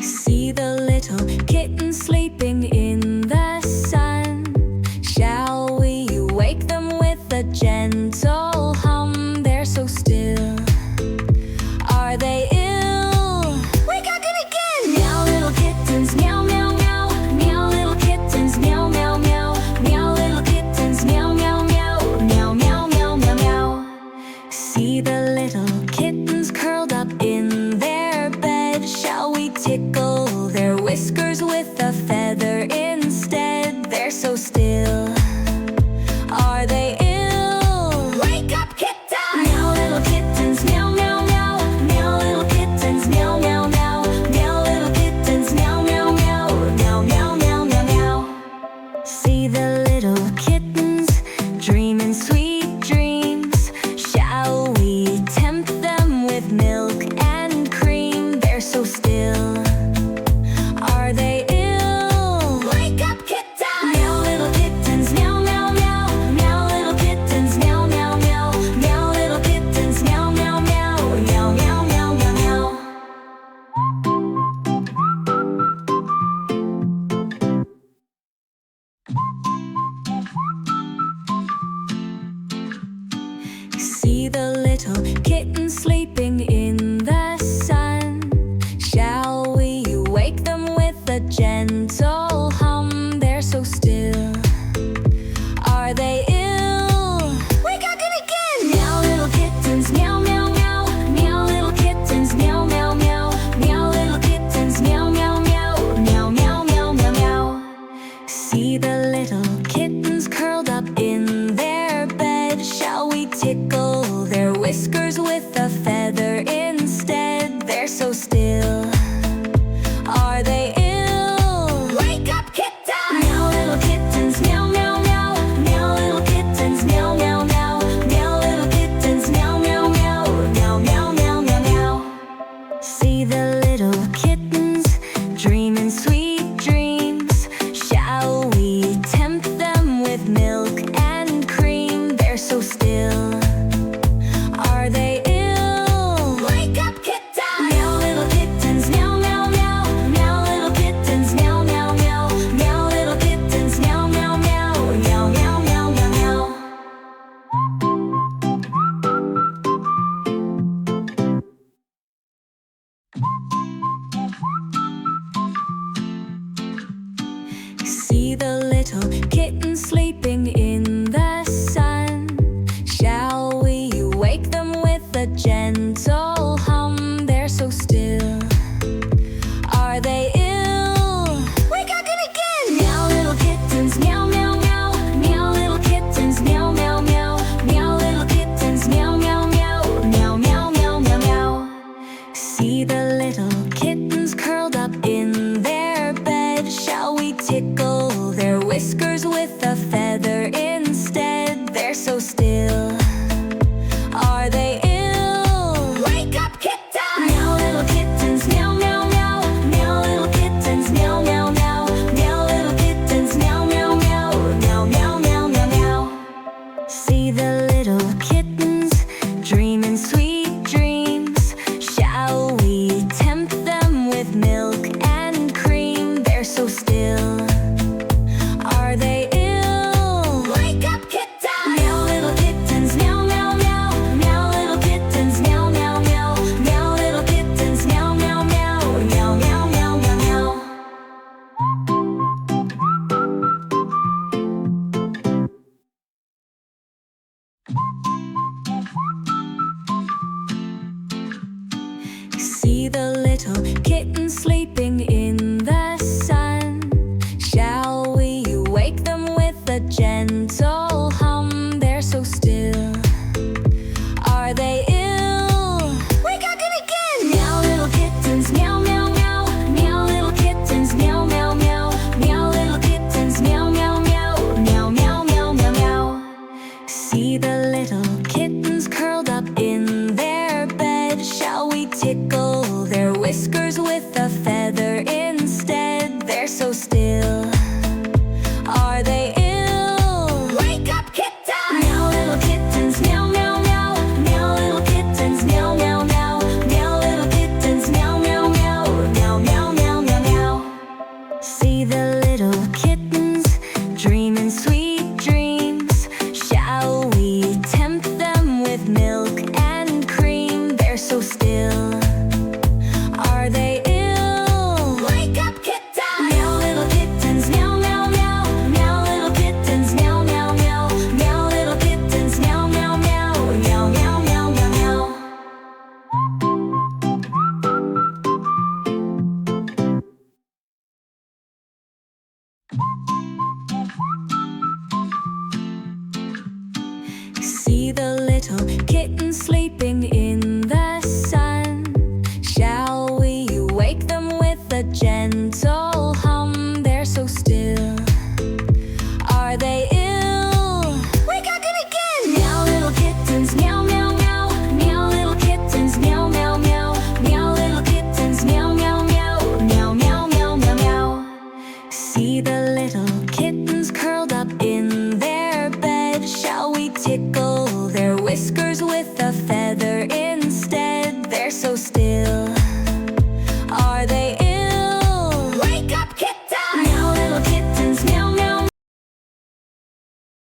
See the little kitten sleeping in the sun. Shall we wake them with a gentle hum? They're so still. Are they ill? Wake up and again! Meow little kittens, meow meow meow. Meow little kittens, meow meow meow. Meow little kittens, meow meow meow. Meow meow meow meow meow. See the little kittens curled up in their bed. Shall we tickle their whiskers with a feather instead? They're so still. Are they ill? Wake up, kitten! Meow little kittens, meow meow meow. Meow little kittens, meow meow meow. Meow little kittens, meow meow meow. Meow meow meow meow meow. See the little kittens dreaming sweet dreams. Shall we tempt them with milk and cream? They're so still. Are they ill? Wake up, kitten! Meow little kittens, meow meow meow. Meow little kittens, meow meow meow. Meow little kittens, meow meow meow. Meow meow meow meow meow. See the little kitten sleeping in the sun. Shall we wake them with a gentle hum? They're so still. Are they ill? Wake up and again! Meow little kittens, meow meow meow. Meow little kittens, meow meow meow. Meow little kittens, meow meow meow. Meow meow meow meow meow. See the little kittens curled up in their bed. Shall we tickle their whiskers with a feather instead? They're so still. Are they ill? Wake up, kitten! Meow little kittens, meow meow meow. Meow little kittens, meow meow meow. Meow little kittens, meow meow meow. Meow meow meow meow meow. See the little kittens dreaming sweet dreams. Shall we tempt them with milk and cream? They're so still. Are they ill? Wake up, kitten! Meow little kittens, meow meow meow. Meow little kittens, meow meow meow. Meow little kittens, meow meow meow. Meow meow meow meow meow. See the little kitten sleeping in the sun. Shall we wake them with a gentle hum? They're so still. Are they ill? Wake up and again! Meow little kittens, meow meow meow. Meow little kittens, meow meow meow. Meow little kittens, meow meow meow. Meow meow meow meow meow. See the little kittens curled up in their bed. Shall we tickle their whiskers with a feather instead? They're so still. Are they ill? Wake up, kitten! Meow little kittens, meow meow meow. Meow little kittens, meow meow meow. Meow little kittens, meow meow meow. Meow meow meow meow meow. See the little kittens dreaming sweet dreams. Shall we tempt them with milk and cream? They're so still. Are they ill? Wake up, kitten! Meow little kittens, meow meow meow. Meow little kittens, meow meow meow. Meow little kittens, meow meow meow. Meow meow meow meow meow. See the little kitten sleeping in the sun. Shall we wake them with a gentle hum? They're so still. Are they ill? Wake up and again! Meow little kittens, meow meow meow. Meow little kittens, meow meow meow. Meow little kittens, meow meow meow. Meow meow meow meow meow. See the little kittens curled up in their bed. Shall we tickle their whiskers with a feather instead? They're so still. Are they ill? Wake up, kitten! Meow little kittens, meow meow meow. Meow little sleeping in the sun. Shall we wake them with a gentle hum? They're so still. Are they ill? Wake up again! Meow, little kittens, meow, meow, meow. Meow, little kittens, meow, meow, meow. Meow, little kittens, meow, meow, meow. Meow, meow, meow, meow, meow. See the little kittens curled up in their bed. Shall we tickle their whiskers with a feather instead? They're so still.